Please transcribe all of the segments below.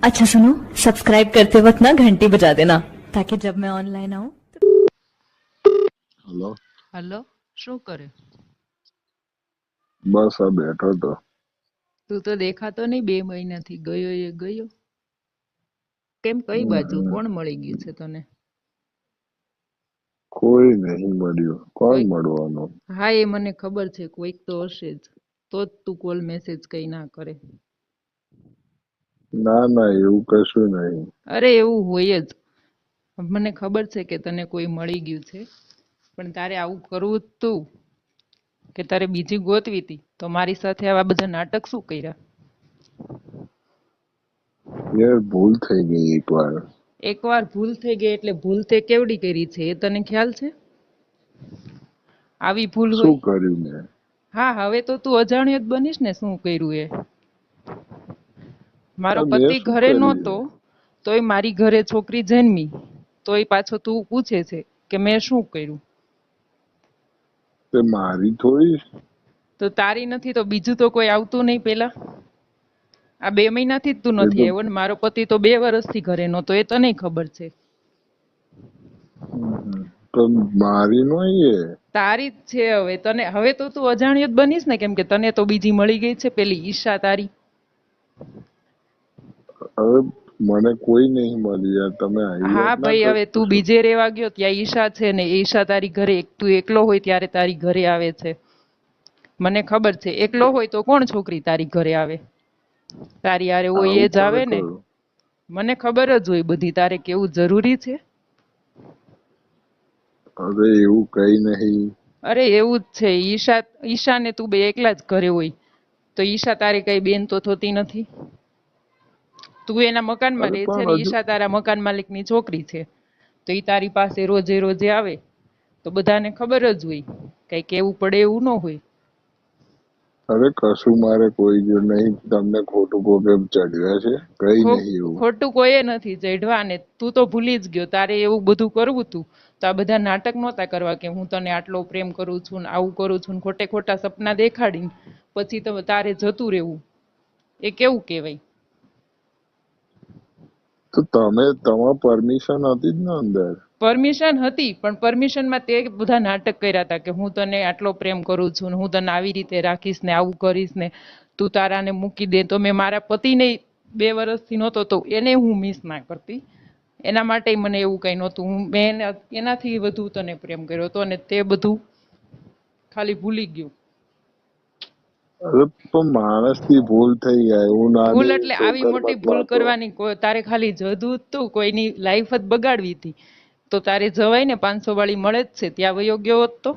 अच्छा सुनो, सब्सक्राइब करते वक्त ना घंटी बजा देना ताकि जब मैं ऑनलाइन आऊँ। હલો. હલો, શું કરે? બસ આ બેઠો તો. તું તો દેખાતો નહીં 2 મહિનાથી. ગયો એ ગયો. કેમ, કઈ બાજુ? હમ. કોણ મળી ગયું છે તને? કોઈ નહીં મળ્યું. કોણ કોઈક? મળવાનું? હા, એ મને ખબર છે, કોઈક તો હશે જ. તો જ તું કોલ મેસેજ કઈ ના કરે. ના ના, એવું કશું નહીં. અરે એવું હોય જ. મને ખબર છે કે તને કોઈ મળી ગયું છે, પણ તારે આવું કરવું જ તું કે તારે બીજી ગોતવી હતી તો મારી સાથે આવા બધા નાટક શું કર્યા? યાર ભૂલ થઈ ગઈ એકવાર. એકવાર ભૂલ થઈ ગઈ એટલે ભૂલ તે કેવડી કરી છે એ તને ખ્યાલ છે? આવી ભૂલ શું હોય? કર્યું મેં? હા, હવે તો તું અજાણ્યો જ બનીશ ને શું કર્યું એ. મારો મેં પતિ શું ઘરે કર્યું નહોતો છે? તોય મારી ઘરે છોકરી જન્મી, તોય પાછો તું પૂછે છે કે મેં શું કર્યું. તે મારી થોડી. તો તારી નથી તો બીજું તો કોઈ આવતું નહીં પેલા? આ 2 મહિનાથી જ તું એ નથી તો આવ્યો ને મારો પતિ તો 2 વર્ષથી ઘરે નહોતો, એ તને ખબર છે. તો મારી નહીં એ. તારી જ છે. હવે તો તું અજાણ્યો જ બનીશ ને, કેમ કે તને તો બીજી મળી ગઈ છે, પેલી ઈશા તારી. હવે મને કોઈ નહીં મળી યાર. તમે આવી હા વાત ના ભાઈ, કરો હવે તું છો. બીજે રહેવા ગયો ત્યાં ઈશા છે ને, એ ઈશા તારી ઘરે તું એકલો હોય ત્યારે તારી ઘરે આવે છે. મને ખબર છે, એકલો હોય તો કોણ છોકરી તારી ઘરે આવે? તારી હારે હોય આવું એ જ કોને આવે ને. કહ્યું? મને ખબર જ હોય બધી. તારે કેવું જરૂરી છે? હવે એવું કઈ નહીં. અરે એવું જ છે. ઈશાને તું બે એકલા જ ઘરે હોય તો ઈશા તારી કઈ બેન તો થતી નથી. તું એના મકાનમાં અરે રહે છે પણ ને હજુ ઈશા તારા મકાન માલિકની છોકરી છે, તો ઈ તારી પાસે રોજે રોજે આવે તો બધાને ખબર જ હોય. કઈ કેવું પડે એવું ન હોય. અરે કશું મારે કોઈ જો નહીં. તમને ખોટું કોકે ચડ્યા છે? કઈ નહીં એવું. ખોટું કોઈએ નથી ચઢવા ને. તું તો ભૂલી જ ગયો. તારે એવું બધું કરવું તું તો આ બધા નાટક નહોતા કરવા કે હું તને આટલો પ્રેમ કરું છું ને આવું કરું છું ને ખોટે ખોટા સપના દેખાડીને પછી તો તારે જતું રહેવું. એ કેવું કહેવાય? તો તમારી પરમિશન હતી જ ને અંદર. પરમિશન હતી, પણ પરમિશનમાં તે બધા નાટક કર્યા હતા કે હું તને આટલો પ્રેમ કરું છું ને હું તને આવી રીતે રાખીશ ને આવું કરીશ ને તું તારાને મૂકી દે. તો મેં મારા પતિને 2 વર્ષથી નહોતો તો એને હું મિસ ના કરતી. એના માટે મને એવું કંઈ નહોતું. મેં એનાથી વધુ તને પ્રેમ કર્યો હતો અને તે બધું ખાલી ભૂલી ગયો. અરે પણ માણસથી ભૂલ થઈ જાય. હું ભૂલ નાની એટલે તો આવી મોટી ઘરમાં ભૂલ હતો. કરવાની તારે ખાલી જતું તું, કોઈની લાઈફ જ બગાડવી હતી તો તારે જવાય ને. 500 વાળી મળે જ છે, ત્યાં વયો ગયો હોત તો.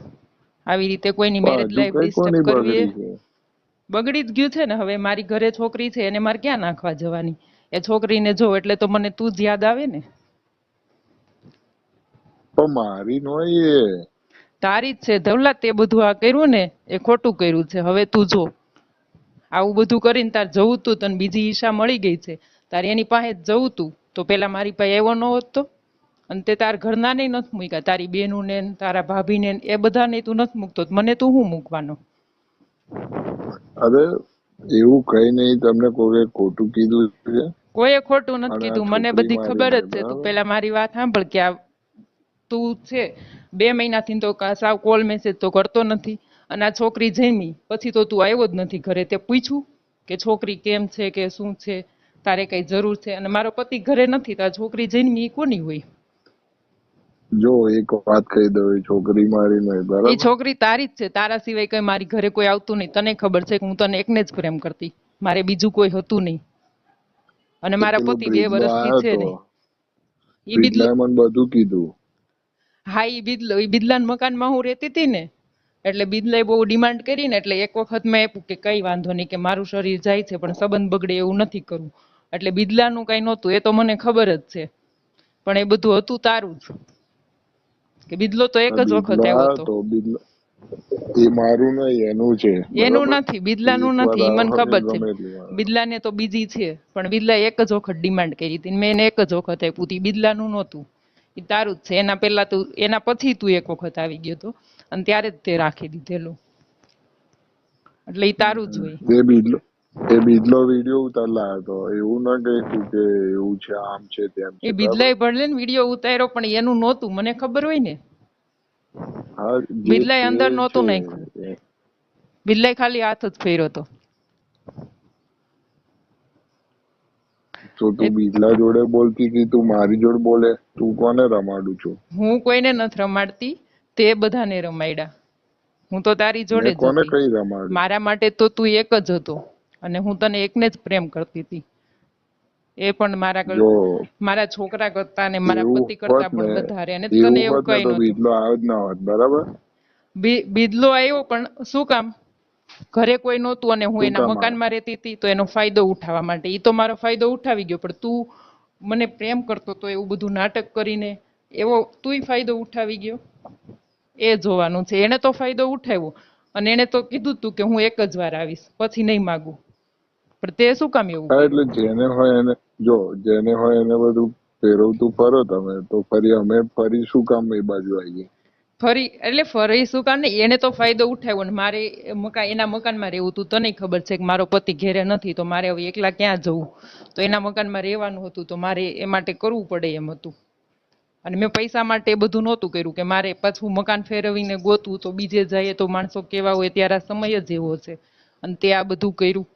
આવી રીતે કોઈની પણ મેરેજ હજુ લાઈફ કઈ ડિસ્ટર્બ કોની કરવી એ બગડી છે? બગડી જ ગયું છે ને. હવે મારી ઘરે છોકરી છે, એને મારે ક્યાં નાખવા જવાની? એ છોકરીને જો એટલે તો મને તું જ યાદ આવે ને. પણ મારી નોય એ. તારી જ છે ધવલા. તે બધું આ કર્યું ને એ ખોટું કર્યું છે. હવે તું જો આવું બધું કરીને તાર જવું તું, તને બીજી ઈશા મળી ગઈ છે, તારે એની પાસે જ જવું તું તો પેલા મારી પાસે આવ્યો ન હોત તો? અને તે તાર ઘરના ને નથી મૂક્યા, તારી બેનું ને તારા ભાભીને એ બધાને તું નથી મૂકતો, મને તું શું મૂકવાનો? અરે એવું કઈ નહીં. તમને કોઈ ખોટું કીધું છે? કોઈએ ખોટું નથી અને આ કીધું, મને છોકરી બધી મારી ખબર જ નહીં, છે. તું બરાબર? પેલા મારી વાત સાંભળ કે આ તું છે 2 મહિનાથી તો સાવ કોલ મેસેજ તો કરતો નથી. અને આ છોકરી જમી પછી તો તું આવ્યો જ નથી ઘરે. તે પૂછ્યું કે છોકરી કેમ છે કે શું છે, તારે કઈ જરૂર છે? અને મારો પતિ ઘરે નથી તો આ છોકરી જન્મી એ કોની હોય? જો એક વાત કહી દઉં, એ છોકરી મારી નહીં, એ બરાબર? છોકરી તારી જ છે. તારા સિવાય કઈ મારી ઘરે કોઈ આવતું નહીં. તને ખબર છે કે હું તને એકને જ પ્રેમ કરતી, મારે બીજું કોઈ હતું નહીં. અને તે મારા પેલો પતિ 2 બ્રિજલો વર્ષથી આવ્યો છે તો. ને. ઈ બિદલો. બ્રિજલાએ મને બધું કીધું. હા, ઈ બિદલાના મકાનમાં હું રહેતી હતી ને, એટલે બિદલાએ બહુ ડિમાન્ડ કરી ને એટલે એક વખત મેં આપ્યું કે કઈ વાંધો નહીં, કે મારું શરીર જાય છે પણ સંબંધ બગડે એવું નથી કરવું. એટલે બિદલાનું કઈ નહોતું, એ તો મને ખબર જ છે. પણ એ બધું હતું તારું જ. કે બિદલો તો એક જ બ્રિજલો વખત આવ્યો આવ્યો હતો. તો. એ મારું નહીં, એનું છે, એનું બરાબર? નથી, એ બિદલાનું એકવાર નથી, ઈ મને આવે ને ખબર છે. ગમે એટલી વાર આવે. બિદલાને તો બીજી છે, પણ બિદલાએ એક જ વખત ડિમાન્ડ કરી હતી, મેં એને એક જ વખત આપ્યું હતું. બિદલાનું નહોતું, એ તારું જ છે. એના પહેલા તું, એના પછી તું એક વખત આવી ગયો હતો અને ત્યારે જ તે રાખી દીધેલું, એટલે એ તારું જ હોય. એ બિજલો એ બીજલો વિડીયો ઉતાર લાવ્યો તો એવું ના કહ્યું કે એવું છે આમ છે તેમ એ છે બરાબર. બિદલાએ ભલે ને વિડીયો ઉતાર્યો પણ એનું નહોતું, મને ખબર હોય ને. હા જે બિદલાએ તે અંદર છે નહોતું નાખ્યું, બિદલાએ ખાલી હાથ જ ફેર્યો હતો. તો તું બીજલા જોડે બોલતી હતી, તું મારી જોડે બોલે, તું કોને રમાડું છું? હું કોઈને નથી રમાડતી, તે બધાને રમાડ્યા. હું તો તારી જોડે મેં જ કોને હતી. કઈ રમાડ્યું? મારા માટે તો તું એક જ હતો અને હું તને એકને જ પ્રેમ કરતી હતી. એ પણ જો મારા છોકરા કરતા ને મારા એવું પતિ કરતા હોત પણ ને, વધારે. અને એવું તને એવું હોત ને કઈ તો નહોતું. બીજલો આવ્યો જ ના હોત બરાબર. બિદલો આવ્યો પણ શું કામ? ઘરે કોઈ નહોતું અને હું શું એના કામ આવે? મકાનમાં રહેતી હતી, તો એનો ફાયદો ઉઠાવવા માટે. ઈ તો મારો ફાયદો ઉઠાવી ગયો, પણ તું મને પ્રેમ કરતો તો એવું બધું નાટક કરીને એવો તુંય ફાયદો ઉઠાવી ગયો. એ જોવાનું છે. એને તો ફાયદો ઉઠાવ્યો અને એને તો કીધું તું કે હું એક જ વાર આવીશ, પછી નહીં માગું. પણ તે શું કામ એવું હા એટલે કર્યું? જેને હોય એને, જો જેને હોય એને બધું ફેરવતું ફરો તમે, તો ફરી અમે ફરી શું કામ એ બાજુ આવીએ? ફરી શું કામ નહીં, એને તો ફાયદો ઉઠાવ્યો ને મારે એના મકાનમાં રહેવું હતું. તને ખબર છે કે મારો પતિ ઘેરે નથી, તો મારે હવે એકલા ક્યાં જવું? તો એના મકાનમાં રહેવાનું હતું, તો મારે એ માટે કરવું પડે એમ હતું. અને મેં પૈસા માટે એ બધું નહોતું કર્યું કે મારે પાછું મકાન ફેરવીને ગોતવું, તો બીજે જઈએ તો માણસો કેવા હોય, ત્યારે આ સમય જ એવો છે. અને તે આ બધું કર્યું.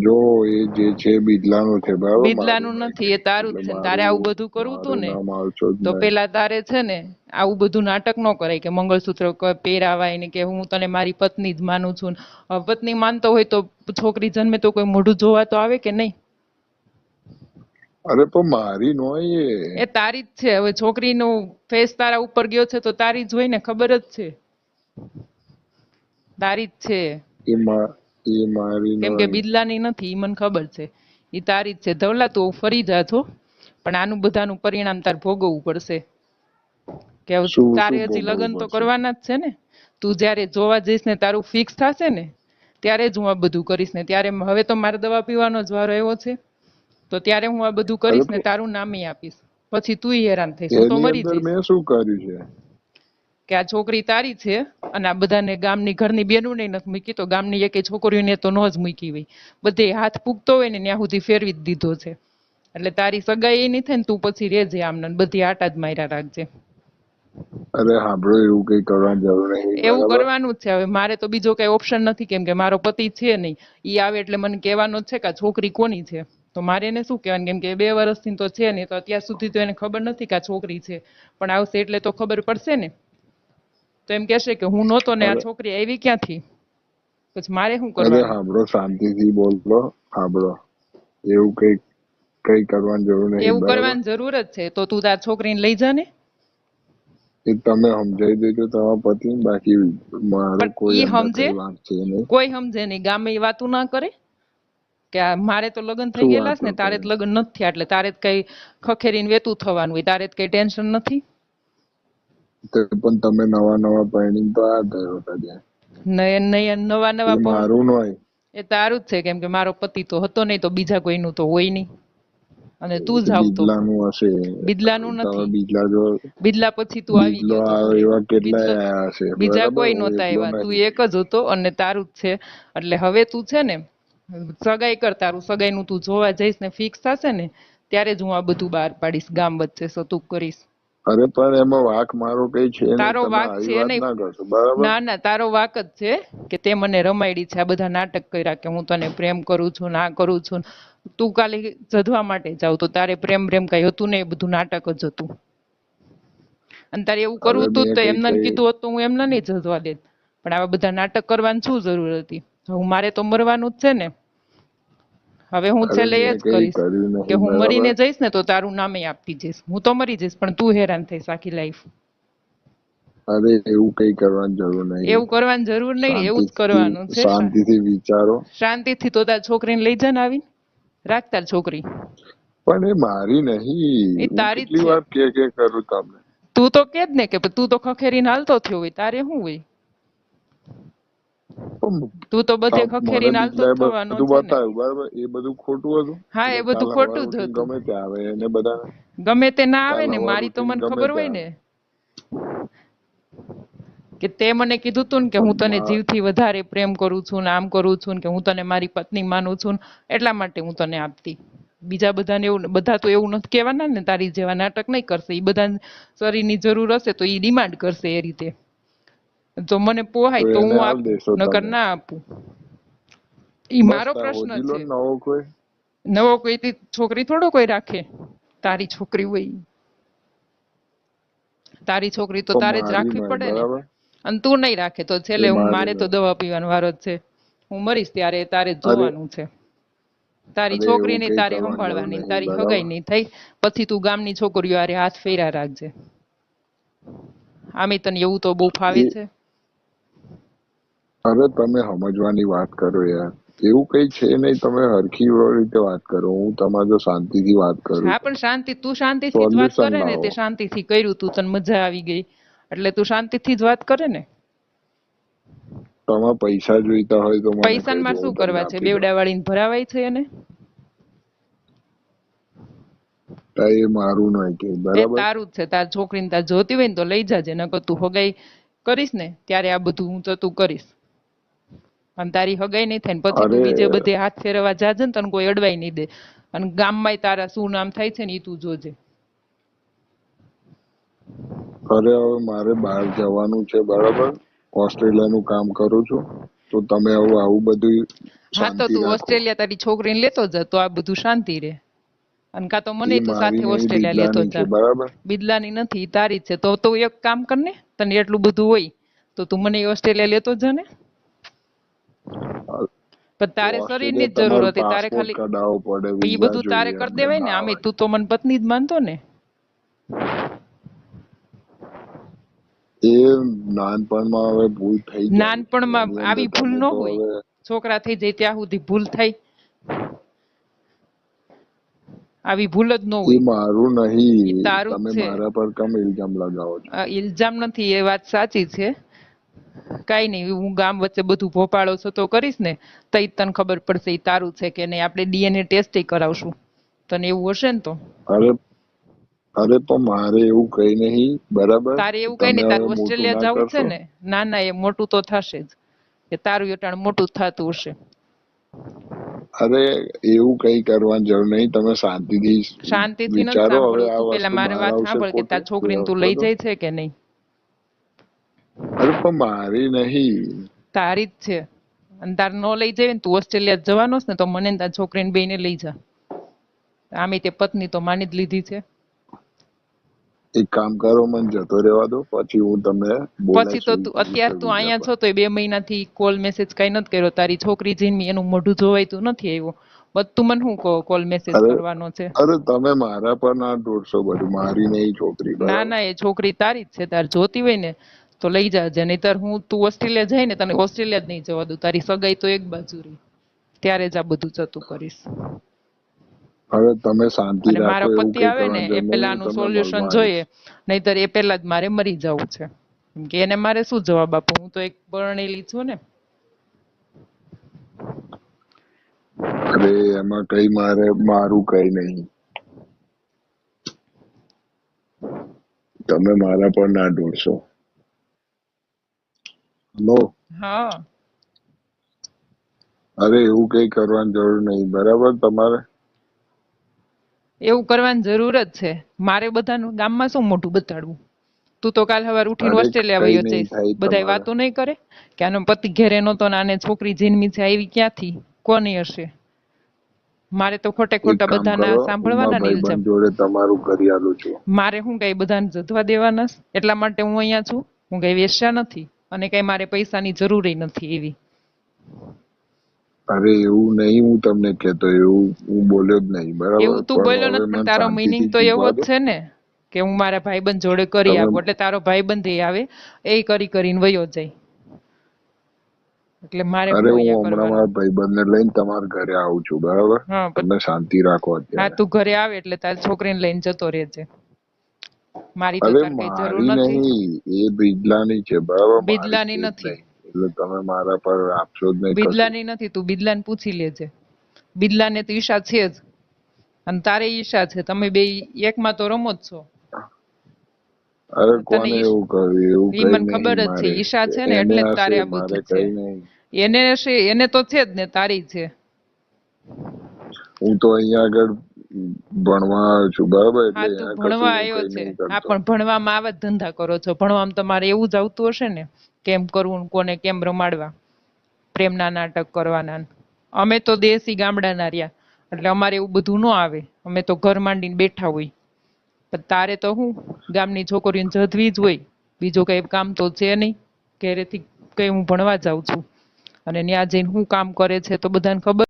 જો એ જે છે બીજલાનું છે બરાબર, મારું બિદલાનું નહીં નથી, એ કઈ. તારું જ એટલે છે. ને તારે મારું આવું બધું કરવું હતું મારું ને, નામ આવશો જ તો નહીં. પેલા તારે છે ને આવું બધું નાટક ન કરાય કે મંગળસૂત્ર પહેરાવાય ને કે હું તને મારી પત્ની જ માનું છું. પત્ની માનતો હોય તો છોકરી જન્મે તો કોઈ મોઢું જોવા તો આવે કે નહીં? અરે પણ મારી નો એ. એ તારી જ છે. હવે છોકરીનો ફેસ તારા ઉપર ગયો છે તો તારી જ હોય ને, ખબર જ છે. તારી જ છે. એ મારી નો કેમ કે બિદલાની નથી, ઈ મને ખબર છે. ઈ તારી જ છે. ધવલા તું ફરી જા છો, પણ આનું બધાનું પરિણામ તાર ભોગવવું પડશે. કે હવે શું તારે શું હજી ભોગવવું લગ્ન તો પડશે? કરવાના જ છે ને. તું જ્યારે જોવા જઈશ ને તારું ફિક્સ થશે ને, ત્યારે જ હું આ બધું કરીશ. ને ત્યારે હવે તો મારે દવા પીવાનો જ વારો આવ્યો છે, તો ત્યારે હું આ બધું અરે કરીશ ને પણ તારું નામે આપીશ. પછી તુંય હેરાન થઈશ, હું તો એની મરી અંદર જઈશ. મેં શું કર્યું છે? કે આ છોકરી તારી છે અને આ બધાને ગામની ઘરની બેનુંને નથી મૂકી, તો ગામની એકેય છોકરીઓને તો ન જ મૂકી હોય. બધે હાથ પૂગતો હોય ને ત્યાં સુધી ફેરવી જ દીધો છે. એટલે તારી સગાઈ એ નહીં થાય ને, તું પછી રહેજે આમને ને બધી આટા જ માર્યા રાખજે. અરે સાંભળો, એવું કઈ કરવાની જરૂર નહીં એવું બરાબર. કરવાનું જ છે. હવે મારે તો બીજો કઈ ઓપ્શન નથી, કેમ કે મારો પતિ છે નહીં. ઈ આવે એટલે મને કહેવાનો જ છે કે આ છોકરી કોની છે. તો મારે એને શું કહેવાનું, કેમ કે 2 વર્ષથી તો છે નહીં, તો અત્યાર સુધી તો એને ખબર નથી કે આ છોકરી છે. પણ આવશે એટલે તો ખબર પડશે ને. તો એમ કહેશે કે હું નહોતો ને આ અરે છોકરી આવી ક્યાંથી? પછી મારે શું અરે કરવાનું? સાંભળો, શાંતિથી બોલો. સાંભળો, એવું કઈ કરવાની જરૂર નહીં એવું બરાબર. કરવાની જરૂર જ છે. તો તું તાર છોકરીને લઈ જા ને. એ તમે સમજાઈ દેજો તમારા પતિને, બાકી મારે પણ કોઈ ઈ અંદર સમજે, કઈ વાત છે નહીં. કોઈ સમજે નહીં. ગામે એ વાતું ના કરે કે આ મારે તો લગ્ન થઈ શું ગયેલા છે વાતો ને, તારે કરે? જ લગ્ન નથી થયા, એટલે તારે જ કઈ ખખેરીને વેતું થવાનું હોય, તારે જ કઈ ટેન્શન નથી. તો પણ તમે નવા નવા પરણીને તો આ થયો હતા ત્યાં. નવા એ નવા મારું નોય. એ તારું જ છે, કેમ કે મારો પતિ તો હતો નહીં, તો બીજા કોઈનું તો હોય નહીં. અને તું એ જ આવતો. બીજલાનું હશે. બિદલાનું તમે નથી. બીજલા જો, બિદલા પછી તું આવી બીજલો ગયો તો આવે ઘરે. એવા કેટલાય બિદલા આયા હશે બીજા બરાબર, કોઈ હું નહોતા એકલો આવ્યા, તું નહીં. એક જ હતો અને તારું જ છે. એટલે હવે તું છે ને સગાઈ કર, તારું સગાઈનું તું જોવા જઈશ ને ફિક્સ થશે ને, ત્યારે જ હું આ બધું બહાર પાડીશ, ગામ વચ્ચે સતું કરીશ. અરે પણ એમાં વાંક મારો કઈ છે નહીં, તારો તમે વાંક આવી છે વાત નહીં. ના કરશો બરાબર. ના ના, તારો વાંક જ છે કે તે મને રમાડી છે. આ બધા નાટક કર્યા કે હું તને પ્રેમ કરું છું, ના કરું છું. તું કાલે જધવા માટે જાવ તો તારે પ્રેમ કઈ હતું ને, એ બધું નાટક જ હતું. અને તારે એવું હવે કરવું હતું મેં તો કઈ એમને કઈ કીધું હોત તો હું એમને નહીં જધવા દેત. પણ આવા બધા નાટક કરવાની શું જરૂર હતી? હું મારે તો મરવાનું જ છે ને. હવે હું અરે છેલ્લે એ મેં જ કઈ કરીશ કર્યું કે નહીં હું બરાબર. મરીને જઈશ ને તો તારું નામે આપતી જઈશ. હું તો મરી જઈશ પણ તું હેરાન થઈશ આખી લાઈફ. અરે એવું કઈ કરવાની જરૂર નહીં. એવું કરવાની જરૂર નહીં, એવું જ શાંતિથી કરવાનું છે. શાંતિથી વિચારો. શાંતિથી તો તાર છોકરીને લઈ જા ને આવીને. રાખ તાર છોકરી. પણ એ મારી નહીં. એ હું તારી જ કેટલી છે. વાર કે કરું તમને. તું તો કે જ ને કે તું તો ખખેરીને હાલતો થયો હોય, તારે શું હોય? પણ તું તો બધે મને ખખેરીને હાલતો જ બીજલાએ થવાનો બધું છે ને. બતાવ્યું બરાબર, એ બધું ખોટું હતું. હા, એ એટલે બધું કાલ સવારે ખોટું જ ઉઠીને હતું. ગમે ત્યાં આવે એને બધાને. ગમે તે ના આવે કાલ ને, સવારે મારી તો ઉઠીને મને ગમે ખબર હોય ત્યાં ને કે તે મને કીધું તું ને કે હું તને મા- જીવથી વધારે પ્રેમ કરું છું ને આમ કરું છું ને કે હું તને મારી પત્ની માનું છું ને એટલા માટે હું તને આપતી. બીજા બધાને એવું, બધા તો એવું નથી કહેવાના ને, તારી જેવા નાટક નહીં કરશે. એ બધા શરીરની જરૂર હશે તો એ ડિમાન્ડ કરશે એ રીતે. તો મને તો પોહાય તો એને હું હાલ આપું, દેશો નકર તમે. ના આપું. ઈ બસ મારો તાર પ્રશ્ન હોજી લો છે. ને નવો કોઈ. નવો કોઈ તી છોકરી થોડો કોઈ રાખે, તારી છોકરી હોય ઈ. તારી છોકરી તો તો તારે જ મારી રાખવી નહીં, પડે ને. બરાબર. અને તું નહીં રાખે તો છેલ્લે એ હું, મારી મારે તો નહીં. દવા પીવાનો વારો જ છે. હું મરીશ ત્યારે તારે જ અરે જોવાનું છે. તારી અરે એવું છોકરીને કઈ તારે કરવાની જરૂર સંભાળવાની ને નહીં, તારી હગાઈ બરાબર. નહીં થઈ પછી તું ગામની છોકરીઓ હારે હાથ ફેરા રાખજે. આમે તને એવું તો બહુ ફાવે એ છે. અરે તમે સમજવાની વાત કરો યાર. એવું કઈ છે નહીં, તમે હરખી રીતે વાત કરો. હું તમારે જો શાંતિથી વાત કરું હા છું. પણ શાંતિ, તું શાંતિથી જ વાત સોલ્યુશન કરે ને, લાવો. તે શાંતિથી કર્યું તું, તને મજા આવી ગઈ એટલે તું શાંતિથી જ વાત કરે ને. તમારે પૈસા જોઈતા હોય તો મને પૈસાને કહી દો, મારે હું શું તમને કરવા છે? આપી દઉં. બેવડા વાળીને ભરાવાય છે એને? તો એ મારું નહીં કે, એ બરાબર. તારું જ છે. તાર છોકરીને તાર જોતી હોય ને તો લઈ જાજે, નકર તું હગાઈ કરીશ ને ત્યારે આ બધું હું તો તું કરીશ. અને તારી હગાઈ નહીં થાય ને પછી તું અરે બીજે બધે હાથ ફેરવવા જાજે ને તને કોઈ અડવાઈ નહીં દે. અને ગામમાંય તારા શું નામ થાય છે ને એ તું જોજે. અરે હવે મારે બહાર જવાનું છે, બરાબર. ઓસ્ટ્રેલિયાનું કામ કરું છું. તો તમે હવે આવું બધું હા તો શાંતિ તું રાખો. ઓસ્ટ્રેલિયા તારી છોકરીને લેતો જા તો આ બધું શાંતિ રહે. અને કાં તો મને એ તો મારી સાથે નહીં, ઓસ્ટ્રેલિયા લેતો બિદલાની છે, જા. બરાબર. બિદલાની નથી, ઈ તારી જ છે. તો તું એક કામ કર ને, તને એટલું બધું હોય તો તું મને ઓસ્ટ્રેલિયા લેતો જા ને. પણ તો તારે શરીરની ઓસ્ટ્રેલિયા જ જરૂર તમારો હતી, તારે પાસપોર્ટ ખાલી કઢાવવો પડે, ઈ વિઝા બધું તારે જોઈએ, કરી અમને દેવાય ને. ના આમે હોય. તું તો મને પત્ની જ માનતો ને. એ નાનપણમાં હવે ભૂલ થઈ જાય. નાનપણમાં એની અંદર આવી ભૂલ તમે ન તો હોય. હવે છોકરા થઈ જાય ત્યાં સુધી ભૂલ થાય? આવી ભૂલ જ ન એ હોય. મારું ઈ નહીં. તારું જ તમે છે. મારા પર કેમ ઇલ્ઝામ લગાવો છો? ઇલ્ઝામ નથી, એ વાત સાચી છે. કાંઈ નહીં, હું ગામ વચ્ચે બધું ભોપાળો થતો કરીશ ને તઈ તને ખબર પડશે ઈ તારું છે કે નહીં. આપણે ડીએનએ ટેસ્ટ કરાવશું તને એવું હશે ને તો. અરે અરે પણ મારે એવું કઈ નહીં, બરાબર. તારે એવું કઈ તમે નહીં, તારે હવે મોટું ઓસ્ટ્રેલિયા ના જવું છે કરશો. ને. ના ના, એ મોટું તો થશે જ. કે તારું અટાણ મોટું જ થતું હશે. અરે એવું કઈ કરવાની જરૂર નહીં. તમે શાંતિથી શાંતિથી નથી વિચારો. હવે સાંભળવું. આ તું પેલા વસ્તુ મારે બહાર વાત આવશે સાંભળ કે તાર ખોટું તો છોકરીને તું રખો લઈ દો. જાય છે કે નહીં. અરે પણ મારી નહીં. તારી જ છે. અને તાર ન લઈ જાય ને, તું ઓસ્ટ્રેલિયા જવાનો છે ને તો મને ને તાર છોકરીને બેયને લઈ જા. આમે તે પત્ની તો માની જ લીધી છે. એક કામ કરો, મને જતો રહેવા દો, પછી હું તમને પછી તો બોલાવીશું તું અત્યારે મિસ્ટર તું વિઝા અહીંયા પર. છો તો 2 મહિનાથી કોલ મેસેજ કઈ નથી કર્યો. તારી છોકરી જઈને એનું મોઢું જોવાયતું નથી આવ્યો. બધું મને શું કોલ મેસેજ અરે કરવાનો છે? અરે તમે મારા પર ના દોડશો બધું. મારી નહીં છોકરી, ના બરાબર. ના, એ છોકરી તારી જ છે. તાર જોતી હોય ને તો લઈ જાજે. નહીંતર હું, તું ઓસ્ટ્રેલિયા જાય ને તને ઓસ્ટ્રેલિયા જ નહીં જવા દઉં. તારી સગાઈ તો એક બાજુ રહી, ત્યારે જ આ બધું જતું કરીશ. હવે તમે શાંતિ અને રાખો. મારો એવું પતિ કઈ આવે ને કરવાની એ જરૂર નહીં. પેલા હું આનું તમને સોલ્યુશન મળવા આવીશ. જોઈએ. નહીંતર એ પેલા જ મારે મરી જવું છે. કેમ કે એને મારે શું જવાબ આપું? હું તો એક પરણેલી છું ને. અરે એમાં કઈ મારું કઈ નહીં. તમે મારા પર ના દોડશો. લો. હા, અરે એવું કઈ કરવાની જરૂર નહીં, બરાબર. તમારે એવું કરવાની જરૂર જ છે. મારે બધાનું ગામમાં શું મોઢું બતાડવું? તું તો કાલ સવાર ઉઠીને અરે ઓસ્ટ્રેલિયા કઈ વયો નહીં જઈશ. થાય બધાય તમારે. વાતો નહીં કરે કે આનો પતિ ઘેરે નહોતો ને આને છોકરી જન્મી છે, આવી ક્યાંથી, કોની હશે? મારે તો ખોટે એક ખોટા કામ બધાના કરો, હું મારા સાંભળવાના ને ઇલ્ઝામ. ભાઈબંધ જોડે તમારું કરી આલું છું. મારે હું કઈ બધાને જધવા દેવાના છે? એટલા માટે હું અહીંયા છું. હું કઈ વેશ્યા નથી અને કઈ મારે પૈસાની જરૂર નથી એવી. અરે એવું નહીં, હું તમને કહેતો. એવું હું બોલ્યો જ નહીં, બરાબર. એવું તું પણ બોલ્યો હવે નથી, પણ મને તારો મિનિંગ શાંતિથી તો એવો જીવવા જ દો. છે ને કે હું મારા ભાઈબંધ જોડે કરી તમે આપું એટલે તારો ભાઈબંધ એ આવે, એ કરીને વયો જાય. એટલે મારે અરે હું હું અહીંયા હમણાં કરવાનું? મારા ભાઈબંધને લઈને તમારા ઘરે આવું છું, બરાબર. હા તમે શાંતિ રાખો હા, અત્યારે. તું ઘરે આવે એટલે તારી છોકરીને લઈને જતો રહેજે. મારી તો અરે તાર કઈ જરૂર મારી નથી. નહીં, એ બિજલાની છે, બરાબર. મારી બિદલાની છે જ નથી. નહીં. એટલે તમે મારા પર આપશો જ નહીં કશું. બિદલાની નથી, તું બિદલાને પૂછી લેજે. બિદલાને તો ઈચ્છા છે જ અને તારે ઈચ્છા છે. તમે બે એકમાં તો રમો જ છો. અરે તને કોને એવું કર્યું? એવું ઈ કઈ મને ખબર નહીં જ છે, મારે. ઈશા છે ને એને એટલે જ તારે હશે, આ મારે બધું છે. કઈ નહીં. એને હશે, એને તો છે જ ને, તારી છે. હું તો અહીંયા આગળ ભણવા આવ્યો છું, બરાબર? એટલે હા, તું અહીંયા કશું ભણવા હું આવ્યો કઈ છે. નહીં હા, કરતો. પણ ભણવામાં આવા જ ધંધા કરો છો. ભણવામાં તમારે એવું જ આવતું હશે ને, કેમ કરવું ને કોને કેમ રમાડવા, પ્રેમના નાટક કરવાના ને. અમે તો દેશી ગામડાના રહ્યા, એટલે અમારે એવું બધું ન આવે. અમે તો ઘર માંડીને બેઠા હોય. પણ તારે તો હું ગામની છોકરીઓને જધવી જ હોય, બીજું કઈ કામ તો છે નહીં. ઘરેથી કઈ હું ભણવા જાઉં છું, અને ત્યાં જઈને હું કામ કરે છે તો બધાને ખબર